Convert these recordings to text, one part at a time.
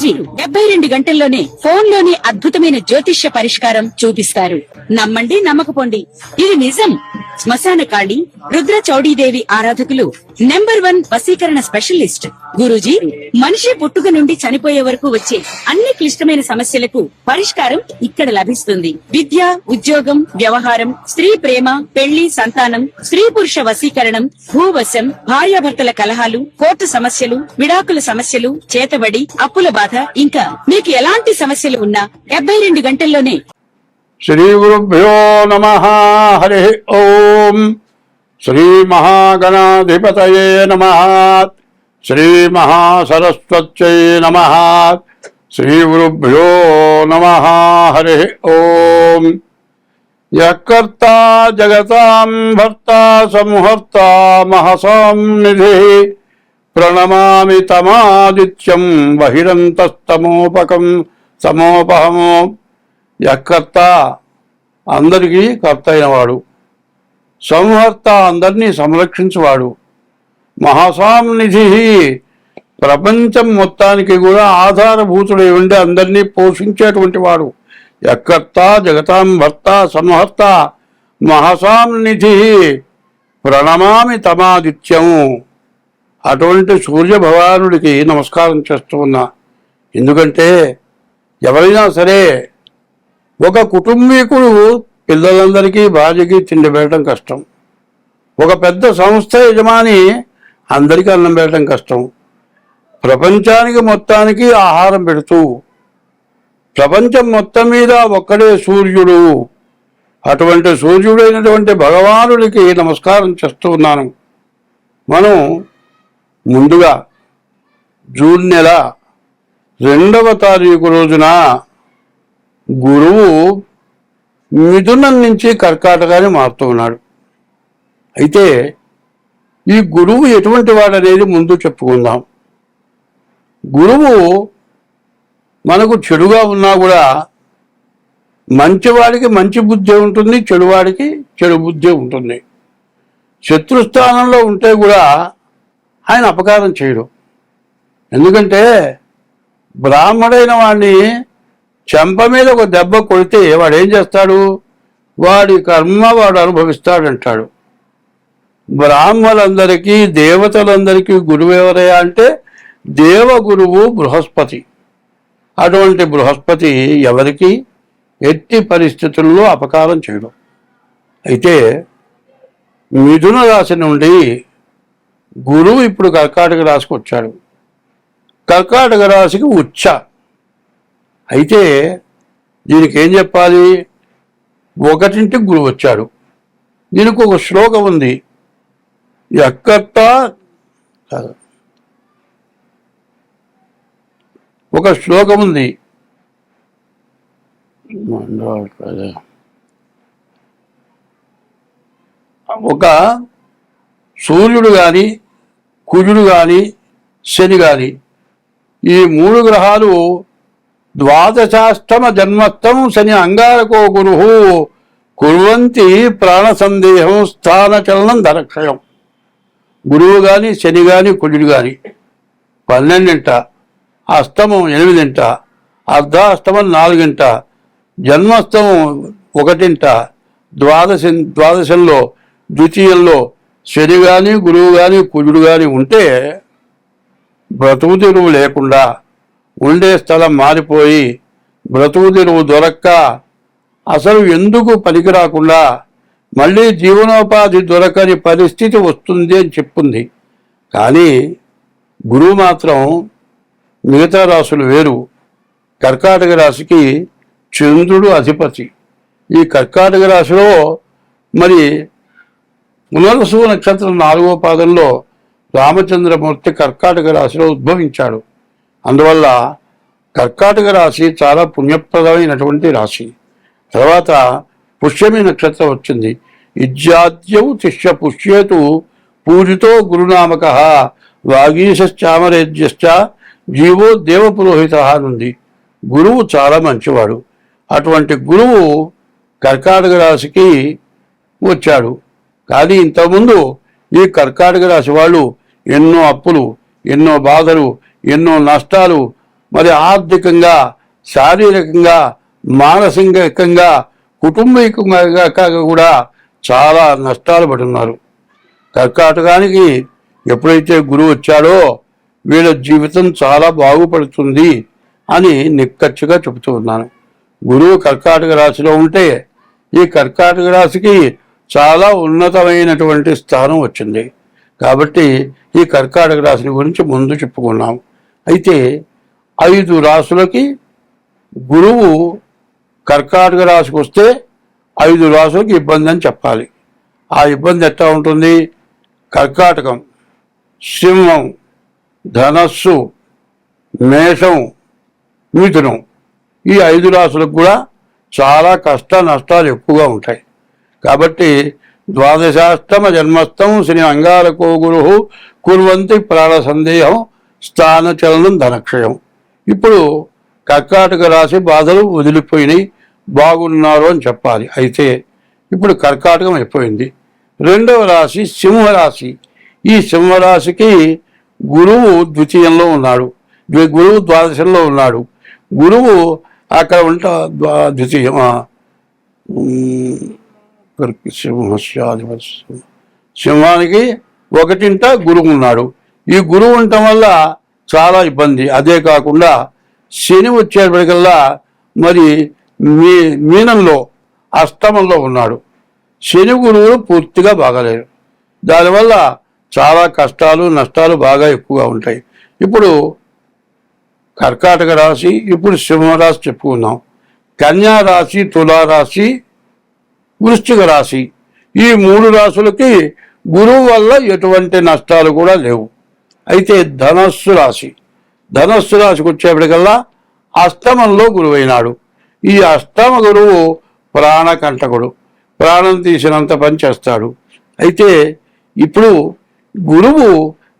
గురూజీ 72 గంటల్లోనే ఫోన్ లోని అద్భుతమైన జ్యోతిష్య పరిష్కారం చూపిస్తారు. నమ్మండి, నమ్మకపోండి, ఇది నిజం. శ్మశాన కాళి రుద్ర చౌడీదేవి ఆరాధకులు నంబర్ 1 వశీకరణ స్పెషలిస్ట్ గురూజీ. మనిషి పుట్టుక నుండి చనిపోయే వరకు వచ్చే అన్ని క్లిష్టమైన సమస్యలకు పరిష్కారం ఇక్కడ లభిస్తుంది. విద్య, ఉద్యోగం, వ్యవహారం, స్త్రీ ప్రేమ, పెళ్లి, సంతానం, స్త్రీ పురుష వశీకరణం, భూవశం, భార్యాభర్తల కలహాలు, కోర్టు సమస్యలు, విడాకుల సమస్యలు, చేతబడి, అప్పుల బాధ, ఇంకా మీకు ఎలాంటి సమస్యలు ఉన్నా 72 గంటల్లోనే. శ్రీ గురుభ్యో నమః. హరి ఓం. శ్రీ మహాగణాధిపతయే నమః. శ్రీ మహాసరస్వత్యై నమః. శ్రీ గురుభ్యో నమః. హరి ఓం. యకర్తా జగతాం భర్తా సంహర్తా మహసాం నిధి ప్రణమామి తమాదిత్యం బహిరంతస్తమోపకం సమోపహమో. యకర్త అందరికీ కర్త అయినవాడు, సంహర్త అందరినీ సంరక్షించువాడు, మహాసాంనిధి ప్రపంచం మొత్తానికి కూడా ఆధారభూతుడై ఉండి అందరినీ పోషించేటువంటి వాడు. యకర్త జగతాం భర్త సంహర్త మహాసాంనిధి ప్రణమామి తమాదిత్యం. అటువంటి సూర్య భగవానుడికి నమస్కారం చేస్తూ ఉన్నా. ఎందుకంటే ఎవరైనా సరే ఒక కుటుంబీకుడు పిల్లలందరికీ భార్యకి తిండి పెట్టడం కష్టం. ఒక పెద్ద సంస్థ యజమాని అందరికీ అన్నం పెట్టడం కష్టం. ప్రపంచానికి మొత్తానికి ఆహారం పెడుతూ ప్రపంచం మొత్తం మీద ఒక్కడే సూర్యుడు. అటువంటి సూర్యుడైనటువంటి భగవానుడికి నమస్కారం చేస్తూ ఉన్నాను. మనం ముందుగా జూన్ నెల 2వ తారీఖు రోజున గురువు మిథునం నుంచి కర్కాటకాన్ని మారుతూ ఉన్నాడు. అయితే ఈ గురువు ఎటువంటి వాడనేది ముందు చెప్పుకుందాం. గురువు మనకు చెడుగా ఉన్నా కూడా మంచివాడికి మంచి బుద్ధి ఉంటుంది, చెడువాడికి చెడు బుద్ధి ఉంటుంది. శత్రుస్థానంలో ఉంటే కూడా ఆయన అపకారం చేయడు. ఎందుకంటే బ్రాహ్మడైన వాడిని చెంప మీద ఒక దెబ్బ కొడితే వాడు ఏం చేస్తాడు? వాడి కర్మ వాడు అనుభవిస్తాడంటాడు. బ్రాహ్మణులందరికీ దేవతలందరికీ గురువు ఎవరయ్యా అంటే దేవగురువు బృహస్పతి. అటువంటి బృహస్పతి ఎవరికి ఎట్టి పరిస్థితుల్లో అపకారం చేయడం. అయితే మిథున రాశి నుండి గురువు ఇప్పుడు కర్కాటక రాశికి వచ్చాడు. కర్కాటక రాశికి ఉచ్చ. అయితే దీనికి ఏం చెప్పాలి? 1ంటికి గురువు వచ్చాడు. దీనికి ఒక శ్లోకం ఉంది. యకర్త ఒక శ్లోకం ఉంది. ఒక సూర్యుడు కానీ, కుజుడు కానీ, శని కానీ, ఈ 3 గ్రహాలు ద్వాదశాష్టమ జన్మస్థం శని అంగారకో గురు కుర్వంతి ప్రాణ సందేహం స్థాన చలనం ధనక్షయం. గురువు కానీ, శని కానీ, కుజుడు కానీ 12ంట, అష్టమం 8ంట, అర్ధాష్టమం 4ంట, జన్మస్థమం 1ంట, ద్వాదశంలో ద్వితీయంలో శని కానీ, గురువు కానీ, కుజుడు కానీ ఉంటే బ్రతుకు తెరువు లేకుండా, ఉండే స్థలం మారిపోయి బ్రతుకు తెరువు దొరక్క అసలు ఎందుకు పనికి రాకుండా మళ్ళీ జీవనోపాధి దొరకని పరిస్థితి వస్తుంది అని చెప్పుంది. కానీ గురువు మాత్రం మిగతా రాశులు వేరు. కర్కాటక రాశికి చంద్రుడు అధిపతి. ఈ కర్కాటక రాశిలో మరి పునర్వసు నక్షత్రం 4వ పాదంలో రామచంద్రమూర్తి కర్కాటక రాశిలో ఉద్భవించాడు. అందువల్ల కర్కాటక రాశి చాలా పుణ్యప్రదమైనటువంటి రాశి. తర్వాత పుష్యమి నక్షత్రం వచ్చింది. ఇజ్యాద్యౌ తిష్య పుష్యేతు పూజితో గురునామక వాగీశ్చామరేజ్యశ్చ జీవో దేవపురోహిత అనుంది. గురువు చాలా మంచివాడు. అటువంటి గురువు కర్కాటక రాశికి వచ్చాడు. కానీ ఇంతకుముందు ఈ కర్కాటక రాశి వాళ్ళు ఎన్నో అప్పులు, ఎన్నో బాధలు, ఎన్నో నష్టాలు మరి ఆర్థికంగా, శారీరకంగా, మానసికంగా, కుటుంబీకంగా కూడా చాలా నష్టాలు పడుతున్నారు. కర్కాటకానికి ఎప్పుడైతే గురువు వచ్చాడో వీళ్ళ జీవితం చాలా బాగుపడుతుంది అని నిక్కచ్చిగా చెబుతూ ఉన్నాను. గురువు కర్కాటక రాశిలో ఉంటే ఈ కర్కాటక రాశికి చాలా ఉన్నతమైనటువంటి స్థానం వచ్చింది. కాబట్టి ఈ కర్కాటక రాశి గురించి ముందు చెప్పుకున్నాం. అయితే 5 రాశులకి గురువు కర్కాటక రాశికి వస్తే 5 రాశులకి ఇబ్బంది అని చెప్పాలి. ఆ ఇబ్బంది ఎట్లా ఉంటుంది? కర్కాటకం, సింహం, ధనస్సు, మేషం, మిథునం, ఈ 5 రాశులకు కూడా చాలా కష్ట నష్టాలు ఎక్కువగా ఉంటాయి. కాబట్టి ద్వాదశాష్టమ జన్మస్థం శ్రీ అంగారకో గురు కుర్వంతి ప్రాణ సందేహం స్థానచలనం ధనక్షయం. ఇప్పుడు కర్కాటక రాశి బాధలు వదిలిపోయినాయి, బాగున్నారు అని చెప్పాలి. అయితే ఇప్పుడు కర్కాటకం అయిపోయింది. 2వ రాశి సింహరాశి. ఈ సింహరాశికి గురువు ద్వితీయంలో ఉన్నాడు, గురువు ద్వాదశంలో ఉన్నాడు. గురువు అక్కడ ఉంటా ద్వితీయం సింహానికి 1ంట గురువు ఉన్నాడు. ఈ గురువు ఉండటం వల్ల చాలా ఇబ్బంది. అదే కాకుండా శని వచ్చేప్పటికల్లా మరి మీనంలో అష్టమంలో ఉన్నాడు. శని గురువులు పూర్తిగా బాగాలేరు. దానివల్ల చాలా కష్టాలు నష్టాలు బాగా ఎక్కువగా ఉంటాయి. ఇప్పుడు కర్కాటక రాశి, ఇప్పుడు సింహరాశి చెప్పుకున్నాం. కన్యా రాశి, తులారాశి, వృశ్చిక రాశి, ఈ 3 రాశులకి గురువు వల్ల ఎటువంటి నష్టాలు కూడా లేవు. అయితే ధనస్సు రాశికి వచ్చేప్పటికల్లా అష్టమంలో గురువు అయినాడు. ఈ అష్టమ గురువు ప్రాణకంటకుడు, ప్రాణం తీసినంత పని చేస్తాడు. అయితే ఇప్పుడు గురువు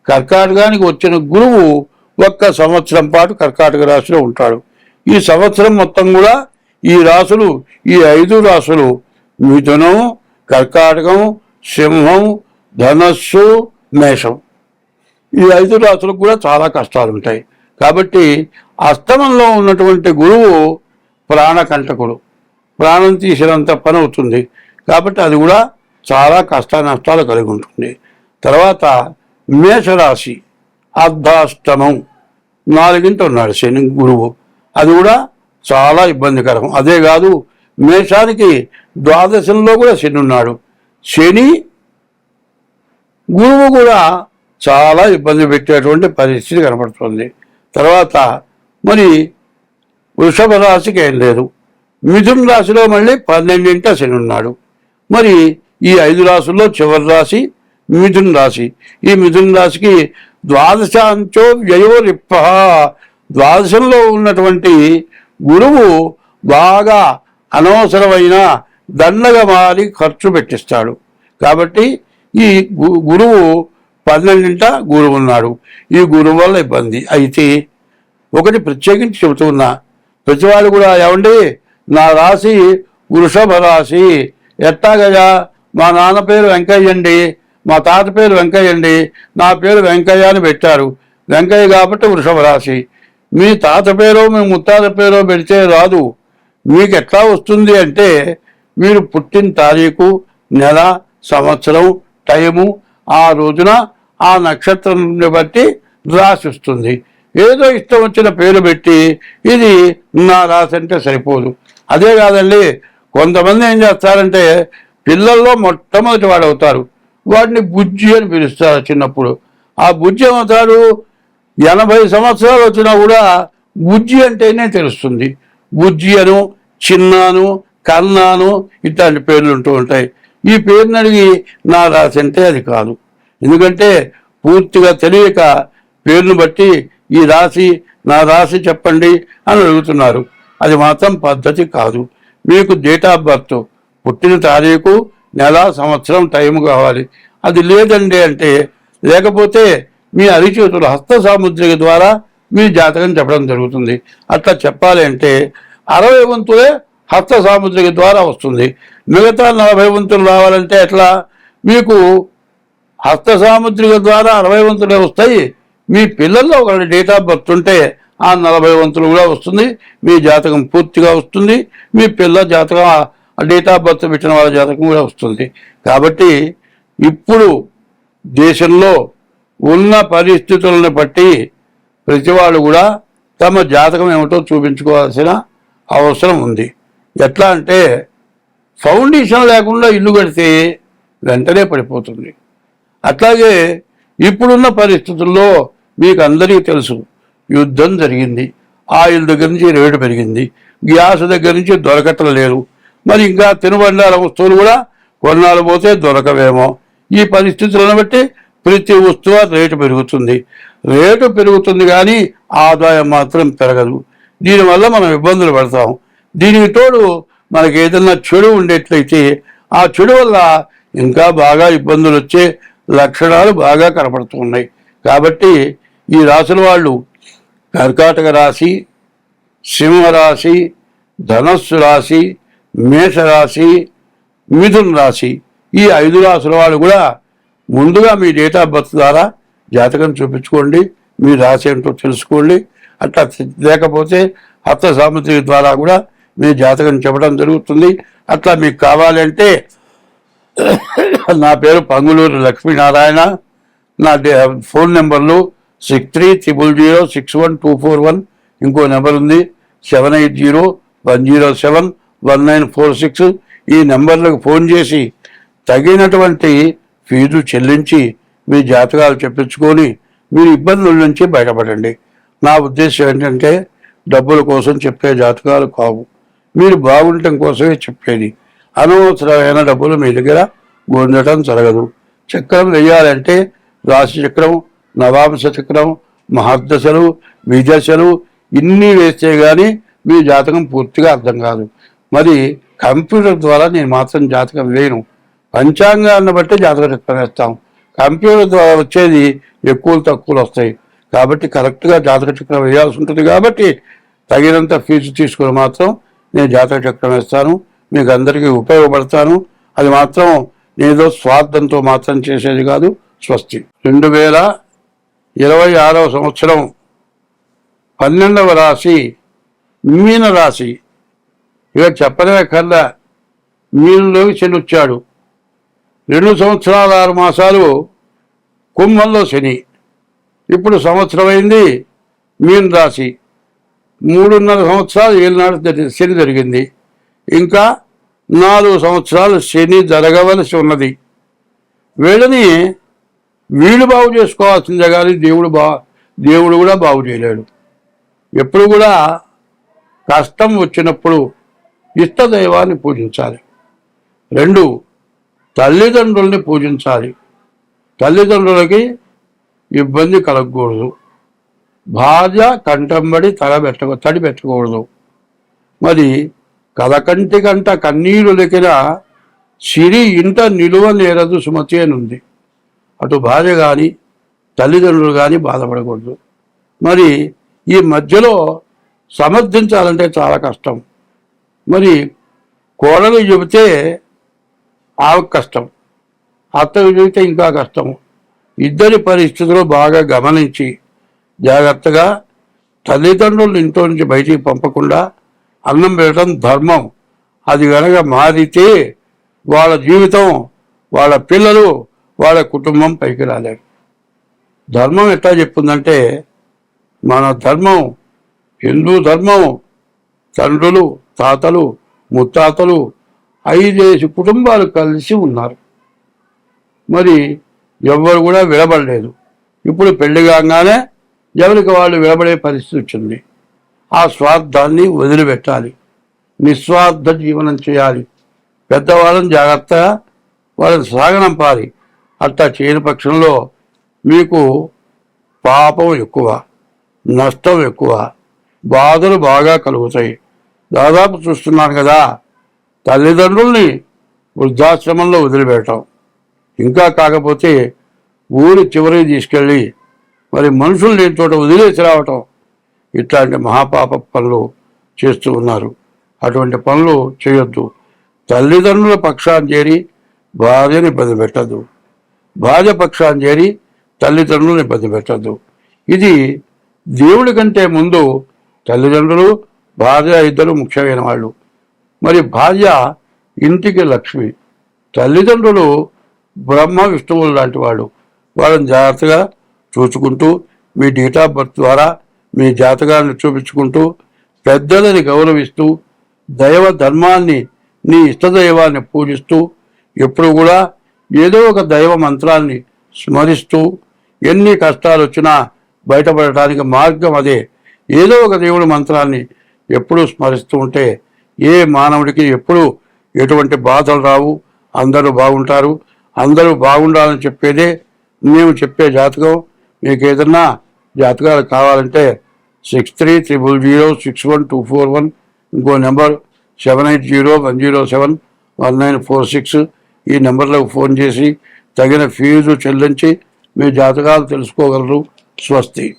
కర్కాటకానికి వచ్చిన గురువు 1 సంవత్సరం పాటు కర్కాటక రాశిలో ఉంటాడు. ఈ సంవత్సరం మొత్తం కూడా ఈ రాశులు, ఈ 5 రాశులు మిథునం, కర్కాటకం, సింహం, ధనస్సు, మేషం, ఈ 5 రాశులకు కూడా చాలా కష్టాలు ఉంటాయి. కాబట్టి అష్టమంలో ఉన్నటువంటి గురువు ప్రాణకంటకుడు, ప్రాణం తీసినంత పని అవుతుంది. కాబట్టి అది కూడా చాలా కష్ట నష్టాలు కలిగి ఉంటుంది. తర్వాత మేషరాశి అర్ధాష్టమం, 4ంట ఉన్నాడు శని గురువు. అది కూడా చాలా ఇబ్బందికరం. అదే కాదు, మేషానికి ద్వాదశంలో కూడా శని ఉన్నాడు. శని గురువు కూడా చాలా ఇబ్బంది పెట్టేటువంటి పరిస్థితి కనపడుతుంది. తర్వాత మరి వృషభ రాశికి ఏం లేదు. మిథున రాశిలో మళ్ళీ 12ంట శని ఉన్నాడు. మరి ఈ 5 రాశుల్లో చివరి రాశి మిథున రాశి. ఈ మిథున రాశికి ద్వాదశాంచో వ్యయోరిప్ప, ద్వాదశంలో ఉన్నటువంటి గురువు బాగా అనవసరమైన దండగా మారి ఖర్చు పెట్టిస్తాడు. కాబట్టి ఈ గురువు 12ంట గురువు ఉన్నాడు. ఈ గురువు వల్ల ఇబ్బంది. అయితే ఒకటి ప్రత్యేకించి చెబుతున్నా, ప్రతివాడు కూడా ఏమండి నా రాశి వృషభ రాశి, ఎట్టాగయ్యా మా నాన్న పేరు వెంకయ్య అండి, మా తాత పేరు వెంకయ్య అండి, నా పేరు వెంకయ్య అని పెట్టారు. వెంకయ్య కాబట్టి వృషభ రాశి. మీ తాత పేరో మీ ముత్తాత పేరో పెడితే రాదు. మీకు ఎట్లా వస్తుంది అంటే మీరు పుట్టిన తారీఖు, నెల, సంవత్సరం, టైము, ఆ రోజున ఆ నక్షత్రం బట్టి రాసి వస్తుంది. ఏదో ఇష్టం వచ్చిన పేరు పెట్టి ఇది నా రాశి అంటే సరిపోదు. అదే కాదండి, కొంతమంది ఏం చేస్తారంటే పిల్లల్లో మొట్టమొదటి వాడు అవుతారు, వాడిని బుజ్జి అని పిలుస్తారు చిన్నప్పుడు. ఆ బుజ్జి ఏమవుతాడు, 80 సంవత్సరాలు వచ్చినా కూడా బుజ్జి అంటేనే తెలుస్తుంది. బుజ్జి అను, చిన్నాను, కన్నాను ఇట్లాంటి పేర్లు ఉంటూ ఉంటాయి. ఈ పేరుని అడిగి నా రాశి అంటే అది కాదు. ఎందుకంటే పూర్తిగా తెలియక పేరును బట్టి ఈ రాశి నా రాశి చెప్పండి అని అడుగుతున్నారు. అది మాత్రం పద్ధతి కాదు. మీకు డేట్ ఆఫ్ బర్త్, పుట్టిన తారీఖు, నెల, సంవత్సరం, టైం కావాలి. అది లేదండి అంటే, లేకపోతే మీ అరిచేతులు హస్త సాముద్రిక ద్వారా మీ జాతకం చెప్పడం జరుగుతుంది. అట్లా చెప్పాలి అంటే 60 వంతులే హస్త సాముద్రిక ద్వారా వస్తుంది. మిగతా 40 వంతులు రావాలంటే ఎట్లా? మీకు హస్త సాముద్రిక ద్వారా 60 వంతులే వస్తాయి. మీ పిల్లల్లో ఒకటి డేట్ ఆఫ్ బర్త్ ఉంటే ఆ 40 వంతులు కూడా వస్తుంది. మీ జాతకం పూర్తిగా వస్తుంది. మీ పిల్ల జాతకం డేట్ ఆఫ్ బర్త్ పెట్టిన వాళ్ళ జాతకం కూడా వస్తుంది. కాబట్టి ఇప్పుడు దేశంలో ఉన్న పరిస్థితులను బట్టి ప్రతి వాళ్ళు కూడా తమ జాతకం ఏమిటో చూపించుకోవాల్సిన అవసరం ఉంది. ఎట్లా అంటే ఫౌండేషన్ లేకుండా ఇల్లు కడితే వెంటనే పడిపోతుంది. అట్లాగే ఇప్పుడున్న పరిస్థితుల్లో మీకు అందరికీ తెలుసు, యుద్ధం జరిగింది, ఆయిల్ దగ్గర నుంచి రేటు పెరిగింది, గ్యాస్ దగ్గర నుంచి దొరకటం లేదు. మరి ఇంకా తినుబండార వస్తువులు కూడా కొన్నాళ్ళు పోతే దొరకవేమో. ఈ పరిస్థితులను బట్టి ప్రతి వస్తువు రేటు పెరుగుతుంది. రేటు పెరుగుతుంది కానీ ఆదాయం మాత్రం పెరగదు. దీనివల్ల మనం ఇబ్బందులు పడతాం. దీనికి తోడు మనకి ఏదైనా చెడు ఉండేట్లయితే ఆ చెడు వల్ల ఇంకా బాగా ఇబ్బందులు వచ్చే లక్షణాలు బాగా కనపడుతున్నాయి. కాబట్టి ఈ రాశుల వాళ్ళు కర్కాటక రాశి, సింహరాశి, ధనస్సు రాశి, మేషరాశి, మిథున రాశి, ఈ 5 రాశుల వాళ్ళు కూడా ముందుగా మీ డేట్ ఆఫ్ బర్త్ ద్వారా జాతకం చూపించుకోండి. మీ రాశి ఏంటో తెలుసుకోండి. అట్లా లేకపోతే హస్త సాముద్రిక ద్వారా కూడా మీ జాతకం చెప్పడం జరుగుతుంది. అట్లా మీకు కావాలంటే నా పేరు పంగులూరు లక్ష్మీనారాయణ. నా ఫోన్ నెంబర్లు 6300061241. ఇంకో నెంబర్ ఉంది 7801071946. ఈ నెంబర్లకు ఫోన్ చేసి తగినటువంటి ఫీజు చెల్లించి మీ జాతకాలు చెప్పించుకొని మీరు ఇబ్బందుల నుంచి బయటపడండి. నా ఉద్దేశం ఏంటంటే డబ్బుల కోసం చెప్పే జాతకాలు కావు, మీరు బాగుండటం కోసమే చెప్పేది. అనవసరమైన డబ్బులు మీ దగ్గర పొందటం జరగదు. చక్రం వేయాలంటే రాశి చక్రం, నవాంశ చక్రం, మహర్దశలు, విదశలు ఇన్ని వేస్తే కానీ మీ జాతకం పూర్తిగా అర్థం కాదు. మరి కంప్యూటర్ ద్వారా నేను మాత్రం జాతకం వేయను. పంచాంగాన్ని బట్టి జాతక చక్రం వేస్తాం. కంప్యూటర్ ద్వారా వచ్చేది ఎక్కువలు తక్కువలు వస్తాయి. కాబట్టి కరెక్ట్గా జాతక చక్రం వేయాల్సి ఉంటుంది. కాబట్టి తగినంత ఫీజు తీసుకుని మాత్రం నేను జాతక చక్రం వేస్తాను. మీకు అందరికీ ఉపయోగపడతాను. అది మాత్రం నేనేదో స్వార్థంతో మాత్రం చేసేది కాదు. స్వస్తి. 2026వ సంవత్సరం 12వ రాశి మీన రాశి. ఇక చెప్పనే కల్లా మీనలోకి శని వచ్చాడు. 2 సంవత్సరాల 6 మాసాలు కుంభంలో శని. ఇప్పుడు సంవత్సరం అయింది. మీన రాశి 3.5 సంవత్సరాలు ఏళ్ళనాడు శని జరిగింది. ఇంకా 4 సంవత్సరాలు శని జరగవలసి ఉన్నది. వీళ్ళని వీళ్ళు బాగు చేసుకోవాల్సిందే కానీ దేవుడు కూడా బాగు చేయలేడు. ఎప్పుడు కూడా కష్టం వచ్చినప్పుడు ఇష్టదైవాన్ని పూజించాలి. 2 తల్లిదండ్రుల్ని పూజించాలి. తల్లిదండ్రులకి ఇబ్బంది కలగకూడదు. భార్య కంటంబడి తడి పెట్టకూడదు. మరి కలకంటి కంట కన్నీరు లెక్కిన సిరి ఇంట నిలువ నేరదు సుమతి అని ఉంది. అటు భార్య కానీ తల్లిదండ్రులు కానీ బాధపడకూడదు. మరి ఈ మధ్యలో సమర్థించాలంటే చాలా కష్టం. మరి కోడలు చెబితే ఆమెకు కష్టం, అత్తకు చెబితే ఇంకా కష్టం. ఇద్దరి పరిస్థితులు బాగా గమనించి జాగ్రత్తగా తల్లిదండ్రులు ఇంట్లో నుంచి బయటికి పంపకుండా అన్నం పెట్టడం ధర్మం. అది కనుక మారితే వాళ్ళ జీవితం, వాళ్ళ పిల్లలు, వాళ్ళ కుటుంబం పైకి రాలేరు. ధర్మం ఎట్లా చెప్తుందంటే, మన ధర్మం, హిందూ ధర్మం, తండ్రులు, తాతలు, ముత్తాతలు 5 కుటుంబాలు కలిసి ఉన్నారు. మరి ఎవరు కూడా విడబడలేదు. ఇప్పుడు పెళ్లి కాగానే ఎవరికి వాళ్ళు విడబడే పరిస్థితి వచ్చింది. ఆ స్వార్థాన్ని వదిలిపెట్టాలి. నిస్వార్థ జీవనం చేయాలి. పెద్దవాళ్ళని జాగ్రత్తగా వాళ్ళని సాగనంపాలి. అట్లా చేయని పక్షంలో మీకు పాపం ఎక్కువ, నష్టం ఎక్కువ, బాధలు బాగా కలుగుతాయి. దాదాపు చూస్తున్నాను కదా, తల్లిదండ్రుల్ని వృద్ధాశ్రమంలో వదిలిపెట్టడం, ఇంకా కాకపోతే ఊరి చివరికి తీసుకెళ్ళి మరి మనుషులు లేని చోట వదిలేసి రావటం, ఇట్లాంటి మహాపాప పనులు చేస్తూ ఉన్నారు. అటువంటి పనులు చేయొద్దు. తల్లిదండ్రుల పక్షాన్ని చేరి భార్యని ఇబ్బంది పెట్టద్దు, భార్య పక్షాన్ని చేరి తల్లిదండ్రులను ఇబ్బంది పెట్టద్దు. ఇది దేవుడి కంటే ముందు తల్లిదండ్రులు, భార్య ఇద్దరు ముఖ్యమైన వాళ్ళు. మరి భార్య ఇంటికి లక్ష్మి, తల్లిదండ్రులు బ్రహ్మ విష్ణువులు లాంటి వాడు. వాళ్ళని జాగ్రత్తగా చూసుకుంటూ మీ డేట్ ఆఫ్ బర్త్ ద్వారా మీ జాతకాన్ని చూపించుకుంటూ పెద్దలని గౌరవిస్తూ దైవ ధర్మాన్ని, నీ ఇష్టదైవాన్ని పూజిస్తూ ఎప్పుడు కూడా ఏదో ఒక దైవ మంత్రాన్ని స్మరిస్తూ ఎన్ని కష్టాలు వచ్చినా బయటపడటానికి మార్గం అదే. ఏదో ఒక దేవుడి మంత్రాన్ని ఎప్పుడూ స్మరిస్తూ ఉంటే ఏ మానవుడికి ఎప్పుడూ ఎటువంటి బాధలు రావు, అందరూ బాగుంటారు. అందరూ బాగుండాలని చెప్పేదే మేము చెప్పే జాతకం. మీకు ఏదన్నా జాతకాలు కావాలంటే 6300061241, ఇంకో నెంబర్ 7801071946, ఈ నెంబర్లకు ఫోన్ చేసి తగిన ఫీజు చెల్లించి మీ జాతకాలు తెలుసుకోగలరు. స్వస్తి.